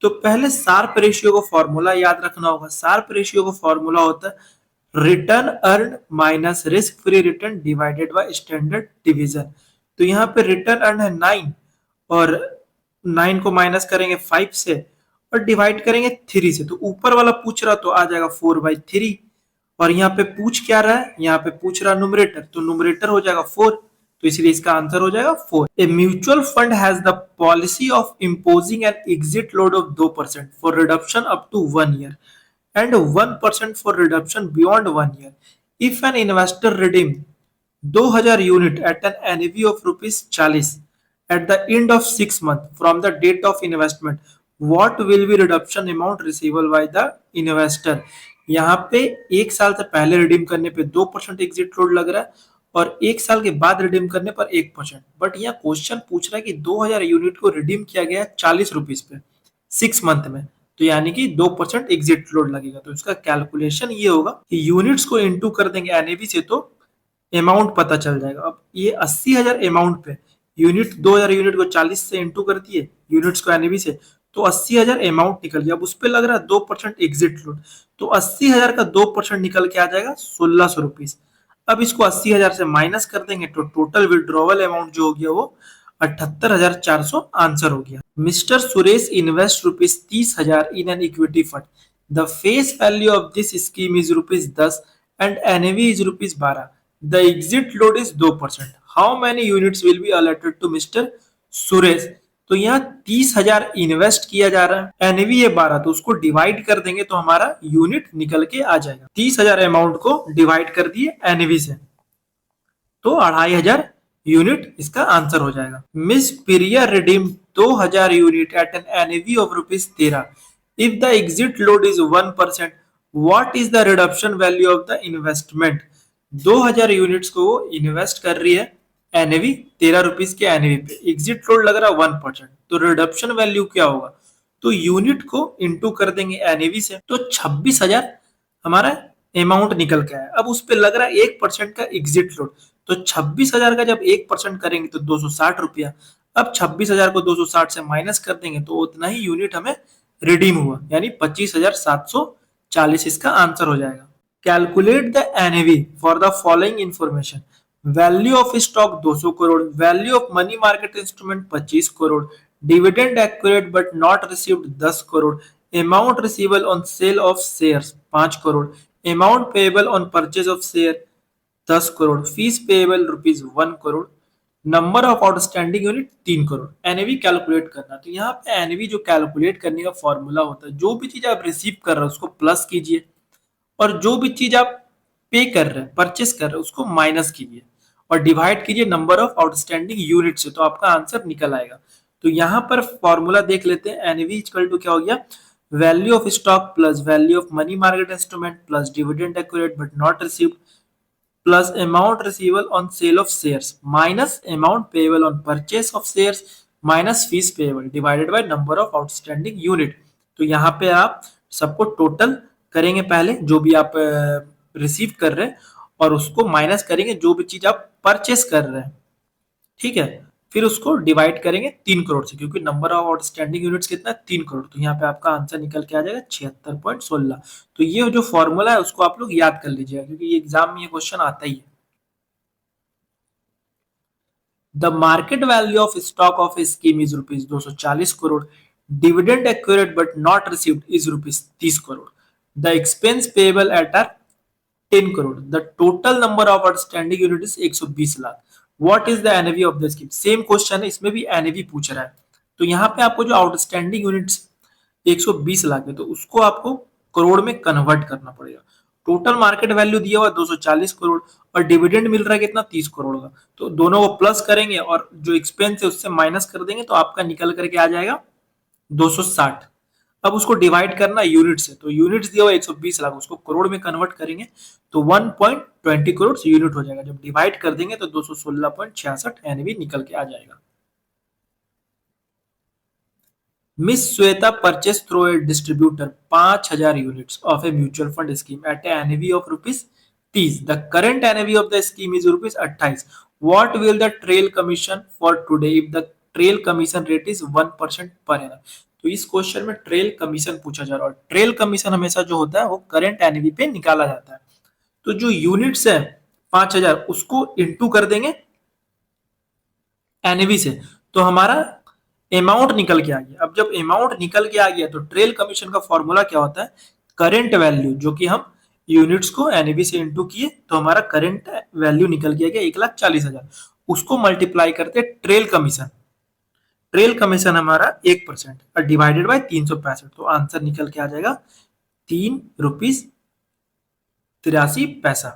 तो पहले शार्प रेशियो को फॉर्मूला याद रखना होगा। शार्प रेशियो का फॉर्मूला होता है return earn minus risk free return divided by standard division. तो यहाँ पे रिटर्न अर्न है 9 और 9 को माइनस करेंगे 5 से और डिवाइड करेंगे 3 से। तो ऊपर वाला पूछ रहा तो आ जाएगा 4/3 और यहाँ पे पूछ क्या रहा है, यहाँ पे पूछ रहा न्यूमरेटर, तो न्यूमरेटर हो जाएगा 4, तो इसलिए इसका आंसर हो जाएगा 4। A mutual fund has the policy of imposing an exit load of 2% for reduction up to 1 year and 1% for reduction beyond 1 year. If an investor redeem 2000 unit at an NAV of rupees 40 at the end of 6 months from the date of investment, what will be reduction amount receivable by the investor? यहाँ पे एक साल से पहले रिडीम करने पे 2% एग्जिट लोड लग रहा है और एक साल के बाद रिडीम करने पर 1%। बट यहाँ क्वेश्चन पूछ रहा है कि 2000 यूनिट को रिडीम किया गया 40 रुपीज पे 6 मंथ में, तो यानी कि 2% एग्जिट लोड लगेगा। तो इसका कैलकुलेशन ये होगा कि यूनिट्स को इनटू कर देंगे एनएवी से तो अमाउंट पता चल जाएगा। अब ये 80,000 अमाउंट पे यूनिट 2000 यूनिट को 40 से इंटू कर दिए यूनिट्स को एनएवी से, तो 80,000 अमाउंट निकल गया। अब उस पर लग रहा है 2% एग्जिट लोड, तो 80,000 का 2% निकल के आ जाएगा 1600 रुपीज। अब इसको 80,000 से माइनस कर देंगे तो टोटल विड्रॉवल अमाउंट जो हो गया वो 78,400 आंसर हो गया। Mr Suresh invest rupees 30,000 in an equity fund. The face value of this scheme is rupees 10 and NAV is rupees 12। The exit load is 2%। How many units will be allotted to Mr Suresh? तो यहाँ 30,000 इन्वेस्ट किया जा रहा है, एनएवी है 12, तो उसको डिवाइड कर देंगे तो हमारा यूनिट निकल के आ जाएगा। 30,000 अमाउंट को डिवाइड कर दिए एनएवी से तो 2,500 यूनिट इसका आंसर हो जाएगा। Miss Priya redeem 2000 unit at an NAV of rupees 13। If the exit load is 1%, what is the reduction value of the investment? 2000 units को वो इन्वेस्ट कर रही है एनएवी 13 रुपीज के एनएवी पे, एग्जिट लोड लग रहा है 1%, तो रिडक्शन वैल्यू क्या होगा? तो यूनिट को इंटू कर देंगे एनएवी से तो 26,000 हमारा अमाउंट निकल के आया। अब उस पे लग रहा है 1% का एग्जिट लोड, तो 26,000 का जब 1% करेंगे तो 260 रुपया। अब 26,000 को 260 से माइनस कर देंगे तो उतना ही यूनिट हमें रिडीम हुआ, यानी 25,740 इसका आंसर हो जाएगा। Calculate the NAV for the following information. Value of stock 200 crore, value of money market instrument 25 crore, dividend accurate but not received 10 crore, amount receivable on sale of shares 5 crore, amount payable on purchase of share 10 crore, fees payable rupees 1 crore, number of outstanding unit 3 crore. NAV calculate करना, तो यहाँ पे एनएवी जो कैलकुलेट करने का फॉर्मूला होता है, जो भी चीज आप रिसीव कर रहे हो उसको प्लस कीजिए और जो भी चीज आप पे कर रहे हैं परचेस कर रहे हैं उसको माइनस कीजिए और डिवाइड कीजिए नंबर ऑफ आउटस्टैंडिंग यूनिट से, तो आपका आंसर निकल आएगा। तो यहाँ पर फॉर्मूला देख लेते हैं। एनएवी इक्वल टू क्या हो गया? Value of stock plus value of money market instrument plus dividend accurate but not received plus amount receivable on sale of shares minus amount payable on purchase of shares minus fees payable divided by number of outstanding unit. तो यहाँ पे आप सबको टोटल करेंगे, पहले जो भी आप रिसीव कर रहे हैं और उसको माइनस करेंगे जो भी चीज आप परचेस कर रहे हैं, ठीक है। फिर उसको डिवाइड करेंगे 3 करोड़ से, क्योंकि नंबर ऑफ आउटस्टैंडिंग यूनिट्स कितना है? 3 करोड़। तो यहाँ पे आपका आंसर निकल के आ जाएगा 76.16। तो ये जो फॉर्मूला है उसको आप लोग याद कर लीजिएगा, क्योंकि ये एग्जाम में ये क्वेश्चन आता ही है। The market value of stock of a scheme is rupees 240 crore, dividend accurate but not received is rupees 30 crore, the expense payable at are 10 crore, the total number of outstanding unit is 120 lakh. What is the NAV of the scheme? Same question है, इसमें भी एनएवी पूछ रहा है। तो यहाँ पे आपको जो आउटस्टैंडिंग यूनिट्स 120 लाख है तो उसको आपको करोड़ में कन्वर्ट करना पड़ेगा। टोटल मार्केट वैल्यू दिया हुआ 240 करोड़ और डिविडेंड मिल रहा है कितना 30 करोड़ का, तो दोनों को प्लस करेंगे और जो एक्सपेंस है उससे माइनस कर देंगे तो आपका निकल करके आ जाएगा 260। अब उसको डिवाइड करना यूनिट से, तो यूनिट्स दिया हुआ 120 लाख, उसको करोड़ में कन्वर्ट करेंगे तो 1.20 करोड़ यूनिट हो जाएगा। जब डिवाइड कर देंगे तो 216.66 एनवी निकल के आ जाएगा। Miss Shweta purchase through a distributor 5000 units of a mutual fund scheme at a NAV of ₹30। The current NAV of the scheme is ₹28। What will the trail commission for today if the trail commission rate is 1% per annum. तो इस क्वेश्चन में ट्रेल कमीशन पूछा जा रहा है और ट्रेल कमीशन हमेशा जो होता है वो करंट एनवी पे निकाला जाता है। तो जो यूनिट्स है 5000 उसको इंटू कर देंगे एनवी से, तो हमारा अमाउंट निकल के आ गया। अब जब अमाउंट निकल के आ गया तो ट्रेल कमीशन का फॉर्मूला क्या होता है, करंट वैल्यू, जो कि हम यूनिट्स को एनवी से इंटू किए तो हमारा करंट वैल्यू निकल के आ गया 1,40,000, उसको मल्टीप्लाई करते ट्रेल कमीशन, ट्रेल कमीशन हमारा 1% और डिवाइडेड बाय 365, तो आंसर निकल के आ जाएगा ₹3.83।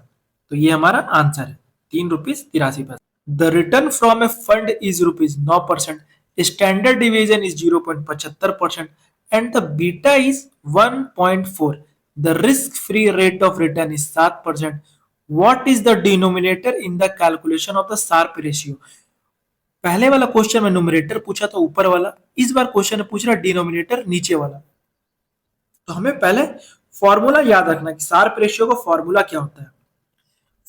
तो ये हमारा आंसर है ₹3.83। The return from A fund is ₹9%, standard division is 0.75% and the beta is 1.4। The risk free rate of return is 7%। What is the denominator in the calculation of the Sharpe ratio. पहले वाला क्वेश्चन में न्यूमरेटर पूछा था ऊपर वाला, इस बार क्वेश्चन में पूछ रहा डिनोमिनेटर नीचे वाला। तो हमें पहले फॉर्मूला याद रखना कि शार्प रेशियो का फॉर्मूला क्या होता है।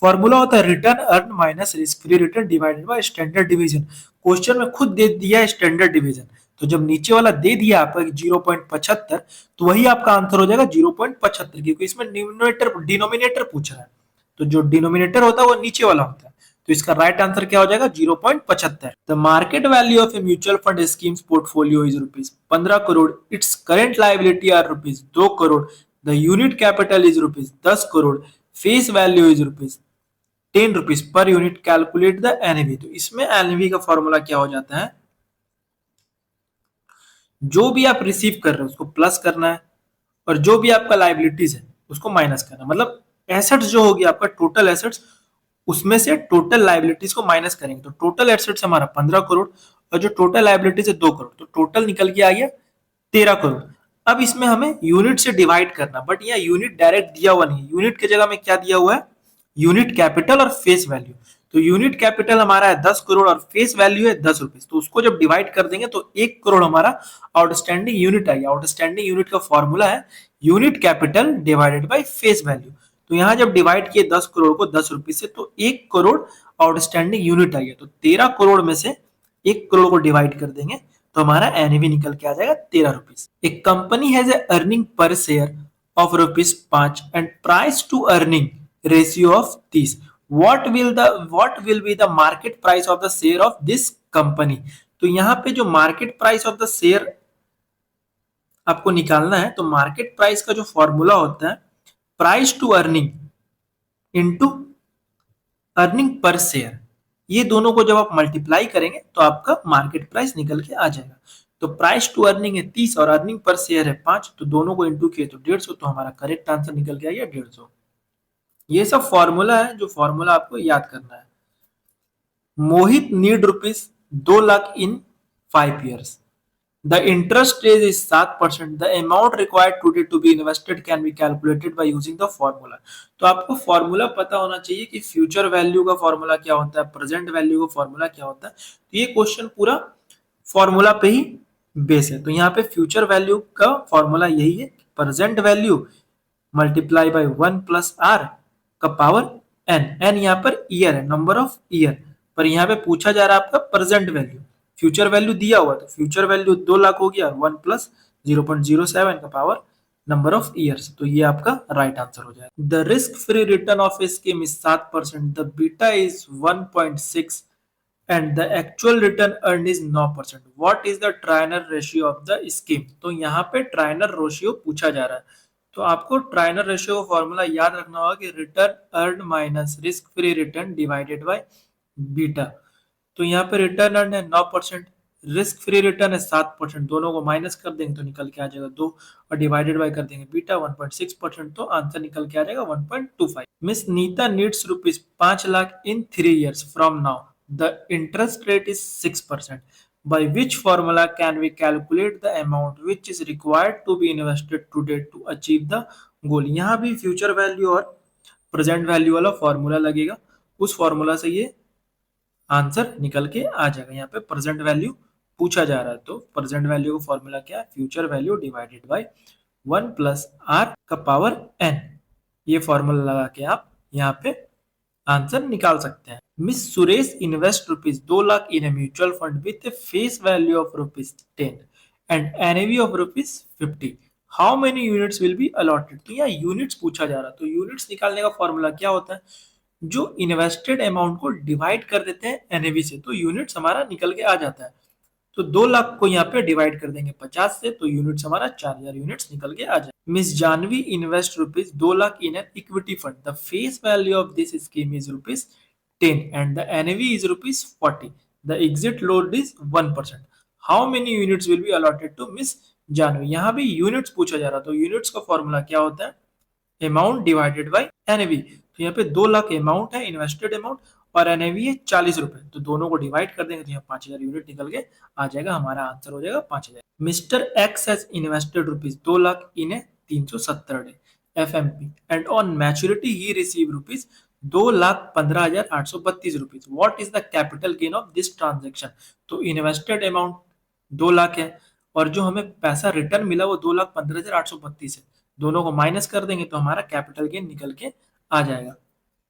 फॉर्मूला होता है return earn minus risk free return divided by standard division. Question में खुद दे दिया है स्टैंडर्ड डिवीजन, तो जब नीचे वाला दे दिया आपका 0.75 तो वही आपका आंसर हो जाएगा 0.75, क्योंकि इसमें डिनोमिनेटर पूछ रहा है, तो जो डिनोमिनेटर होता है वो नीचे वाला होता है। तो इसका राइट आंसर क्या हो जाएगा 0.75। The market value of a mutual fund scheme's portfolio is ₹15 crore. Its current liability are ₹2 crore. The unit capital is ₹10 crore. Face value is ₹10 per unit. Calculate the N V. तो इसमें एनवी का फॉर्मूला क्या हो जाता है, जो भी आप रिसीव कर रहे हो उसको प्लस करना है और जो भी आपका लाइबिलिटीज है उसको माइनस करना है। मतलब एसेट्स जो होगी आपका टोटल एसेट्स, उसमें से टोटल लाइबिलिटीज को माइनस करेंगे तो टोटल एसेट्स हमारा 15 करोड़ और जो टोटल लाइबिलिटीज है 2 करोड़, तो टोटल निकल के आ गया 13 करोड़। अब इसमें हमें यूनिट से डिवाइड करना, बट यहाँ यूनिट डायरेक्ट दिया हुआ नहीं है, यूनिट की जगह में क्या दिया हुआ है, यूनिट कैपिटल और फेस वैल्यू। तो यूनिट कैपिटल हमारा है 10 करोड़ और फेस वैल्यू है ₹10, तो उसको जब डिवाइड कर देंगे तो 1 करोड़ हमारा आउटस्टैंडिंग यूनिट आएगा। आउटस्टैंडिंग यूनिट का फॉर्मूला है unit capital divided by face value. तो यहाँ जब डिवाइड किए 10 करोड़ को ₹10 से तो 1 करोड़ आउटस्टैंडिंग यूनिट आ गया। तो 13 करोड़ में से 1 करोड़ को डिवाइड कर देंगे तो हमारा एनवी निकल के आ जाएगा ₹13। एक company has a earning per share of ₹5 and price to earning ratio of 30। what will be the market price of the share of this company। तो यहाँ पे जो market price of the share आपको निकालना है, तो मार्केट प्राइस का जो फॉर्मूला होता है price to earning into earning per share, ये दोनों को जब आप मल्टीप्लाई करेंगे तो आपका मार्केट प्राइस निकल के आ जाएगा। तो प्राइस टू अर्निंग है 30 और अर्निंग पर शेयर है 5, तो दोनों को इंटू किए तो 150, तो हमारा करेक्ट आंसर निकल के आ गया 150। ये सब फॉर्मूला है जो फॉर्मूला आपको याद करना है। Mohit need ₹2 lakh in 5 years। The interest rate is 7%। The amount required today to be invested can be calculated by using the formula। तो आपको फॉर्मूला पता होना चाहिए कि फ्यूचर वैल्यू का फॉर्मूला क्या होता है, प्रेजेंट वैल्यू का फॉर्मूला क्या होता है। तो ये क्वेश्चन पूरा फॉर्मूला पे ही बेस है। तो यहाँ पे फ्यूचर वैल्यू का फॉर्मूला यही है, present value multiply by 1 plus R का पावर एन। एन यहाँ पर ईयर है, नंबर ऑफ ईयर, पर यहाँ पे पूछा जा रहा है आपका प्रेजेंट वैल्यू। फ्यूचर वैल्यू दिया हुआ तो फ्यूचर वैल्यू 2 लाख हो गया, 1 प्लस 0.07 का पावर नंबर ऑफ ईयर्स, तो ये आपका राइट आंसर हो जाएगा। The risk free return of a scheme is 7%। The beta is 1.6 and the actual return earn is 9%। What is the Treynor ratio of the scheme. तो यहाँ पे ट्रायनर रेशियो पूछा जा रहा है, तो आपको ट्रायनर रेशियो का फॉर्मूला याद रखना होगा कि return earn minus risk free return divided by beta. तो यहाँ पे रिटर्न अर्न है 9%, रिस्क फ्री रिटर्न है 7%, दोनों को माइनस कर देंगे तो निकल के आ जाएगा 2 और डिवाइडेड बाय कर देंगे बीटा 1.6%, तो आंसर निकल के आ जाएगा 1.25। Miss Neeta needs rupees 5 lakh in 3 years from now, the interest rate is 6%, by which formula can we calculate the amount which is required to be invested today to achieve the goal। यहाँ भी फ्यूचर वैल्यू और प्रेजेंट वैल्यू वाला फॉर्मूला लगेगा, उस फॉर्मूला से ये आंसर निकल के आ जाएगा। यहाँ पे प्रेजेंट वैल्यू पूछा जा रहा है, तो प्रेजेंट वैल्यू का फॉर्मूला क्या है, future value divided by 1 plus R का पावर एन। ये फॉर्मूला लगा के आप यहाँ पे आंसर निकाल सकते हैं। Miss Suresh invest rupees 2 lakh in a mutual fund with a face value of ₹10 and NAV of ₹50। How many units will be allotted. तो यहाँ यूनिट्स पूछा जा रहा है, तो यूनिट्स निकालने का फॉर्मूला क्या होता है, जो इन्वेस्टेड अमाउंट को डिवाइड कर देते हैं एनएवी से, तो यूनिट्स हमारा निकल के आ जाता है। तो 2 लाख को यहाँ पे डिवाइड कर देंगे 50 से, तो यूनिट्स हमारा 4000 यूनिट्स निकल के आ जाए। Miss Janvi invest rupees 2 lakh in an equity fund, the face value of this scheme is ₹10 and the NAV is ₹40, the exit load is 1%। How many units will be allotted to Miss Janvi. यहाँ भी यूनिट्स पूछा जा रहा, तो यूनिट्स का फॉर्मूला क्या होता है, अमाउंट डिवाइडेड बाय एनएवी। तो यहाँ पे 2 लाख अमाउंट है, इन्वेस्टेड अमाउंट, और एनएवी है 40 रुपए, तो दोनों को डिवाइड कर देंगे तो यहाँ 5000 यूनिट निकल के आ जाएगा, हमारा आंसर हो जाएगा 5000। Mister x has invested rupees 2 lakh in A 370 day FMP and on maturity he receive rupees 2,15,832 rupees. What is the capital gain of this transaction. तो इन्वेस्टेड अमाउंट 2 लाख है और जो हमें पैसा रिटर्न मिला वो 2,15,832 है, दोनों को माइनस कर देंगे तो हमारा कैपिटल गेन निकल के आ जाएगा।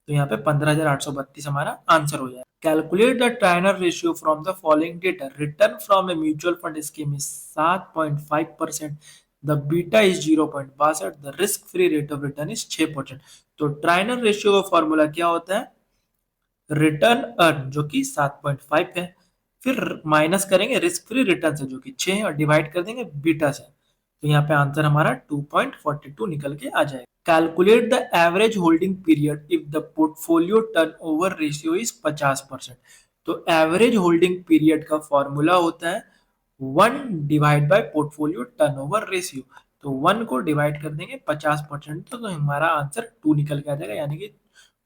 तो यहाँ पे 15,832 हमारा आंसर हो जाएगा। Calculate the Treynor ratio from the following data. Return from a mutual fund scheme is 7.5%, the beta is 0.62, the risk free rate of return is 6%। तो ट्रायनर रेशियो का फॉर्मूला क्या होता है, रिटर्न अर्न जो कि 7.5 है, फिर माइनस करेंगे रिस्क फ्री रिटर्न से जो कि 6 है और डिवाइड कर देंगे बीटा से, तो यहाँ पे आंसर हमारा 2.42 निकल के आ जाएगा। Calculate the average holding period if the portfolio turnover ratio is 50%। तो एवरेज होल्डिंग पीरियड का फॉर्मूला होता है 1 divide by portfolio turnover ratio. तो 1 को डिवाइड कर देंगे 50%, तो हमारा आंसर 2 निकल के आ जाएगा, यानी कि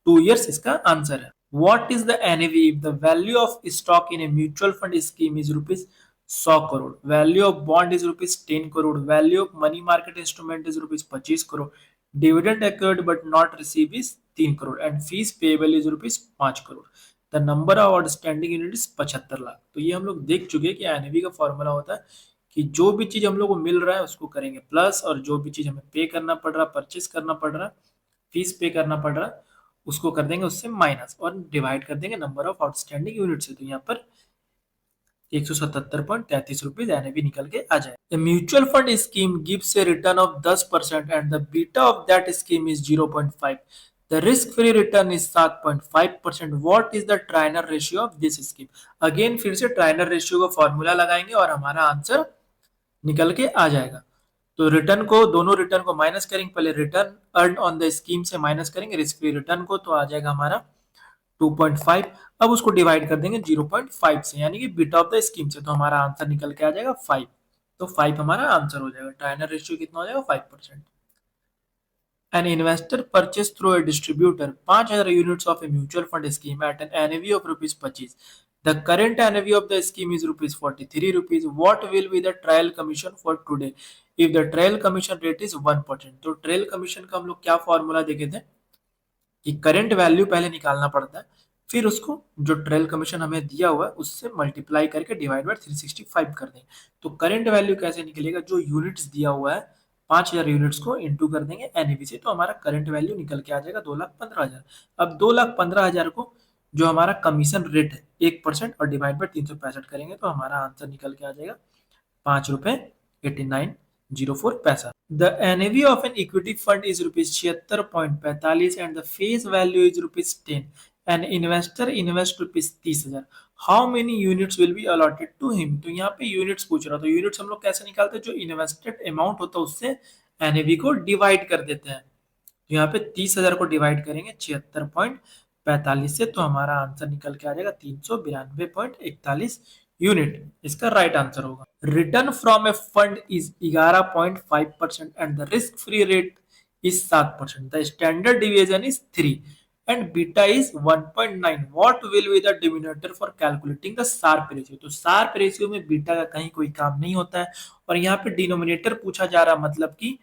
2 years इसका आंसर है। What is the NAV if the value of stock in a mutual fund scheme is rupees 100 crore, value of bond is rupees 10 crore, value of money market instrument is rupees 25 crore, dividend accrued but not received is 3 crore and fees payable is rupees 5 crore, the number of outstanding unit is 75 lakh. तो ये हम लोग देख चुके हैं कि एनएवी का फॉर्मूला होता है कि जो भी चीज हम लोग को मिल रहा है उसको करेंगे प्लस, और जो भी चीज हमें पे करना पड़ रहा है, परचेस करना पड़ रहा है, फीस पे करना पड़ रहा है, उसको कर देंगे उससे माइनस और डिवाइड कर देंगे नंबर ऑफ आउटस्टैंडिंग यूनिट से। तो यहाँ पर 177.33 रुपीज एनएवी निकल के आ जाए। Mutual fund scheme gives a return of 10% and the beta of that scheme is 0.5, the risk free return is 7.5%। What is the Treynor ratio of this scheme. Again फिर से ट्रायनर रेशियो का फॉर्मूला लगाएंगे और हमारा आंसर निकल के आ जाएगा। तो रिटर्न को, दोनों रिटर्न को माइनस करेंगे, पहले return earn on the scheme से माइनस करेंगे रिस्क फ्री रिटर्न को, तो आ जाएगा हमारा 2.5। अब उसको डिवाइड कर देंगे 0.5 से, यानी कि बीटा ऑफ द स्कीम से, तो हमारा आंसर निकल के आ जाएगा 5। तो 5 हमारा आंसर हो जाएगा। ट्रायनर रेशियो कितना हो जाएगा 5%। An investor purchased through a distributor 5,000 units of a mutual fund scheme at an NAV of ₹25. The current NAV of the scheme is ₹43. What will be the trial commission for today if the trial commission rate is 1%? तो ट्रायल कमीशन का हम लोग क्या फॉर्मूला देखे थे कि करंट वैल्यू पहले निकालना पड़ता है, फिर उसको जो ट्रायल कमीशन हमें दिया हुआ है उससे मल्टीप्लाई करके डिवाइड बाय 365 कर देंगे। तो करंट वैल्यू कैसे निकलेगा, जो यूनिट्स दिया हुआ है 5,000 यूनिट्स को इंटू कर देंगे एनएवी से, तो हमारा करंट वैल्यू निकल के आ जाएगा 2,15,000। अब 2,15,000 को जो हमारा कमीशन रेट है 1% और डिवाइड बाय 365 करेंगे तो हमारा आंसर निकल के आ जाएगा ₹5.8904। The NAV of an equity fund is ₹76.45 and the face value is ₹10. An investor invests ₹30,000. How many units will be allotted to him? तो यहाँ पे यूनिट्स पूछ रहा, तो यूनिट्स हम लोग कैसे निकालते हैं, जो इन्वेस्टेड अमाउंट होता है उससे एनएवी को डिवाइड कर देते हैं। तो यहाँ पे 30,000 को डिवाइड करेंगे 76.45 से, तो हमारा आंसर निकल के आ जाएगा 392.41 यूनिट इसका राइट आंसर होगा। Return from A fund is 11.5% and the risk free rate is 7%। The standard deviation is 3 and beta is 1.9। What will be the denominator for calculating the Sharpe ratio. तो शार्प रेशियो में बीटा का कहीं कोई काम नहीं होता है, और यहाँ पे डिनोमिनेटर पूछा जा रहा, मतलब कि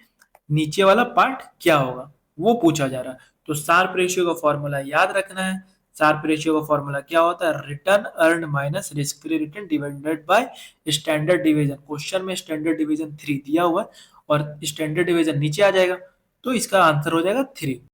नीचे वाला पार्ट क्या होगा वो पूछा जा रहा है। तो शार्प रेशियो का फॉर्मूला याद रखना है। शार्प रेशियो का फॉर्मूला क्या होता है? Return earn minus risk free return divided by standard division. Question में स्टैंडर्ड डिवीजन 3 दिया हुआ है और स्टैंडर्ड डिवीजन नीचे आ जाएगा, तो इसका आंसर हो जाएगा 3।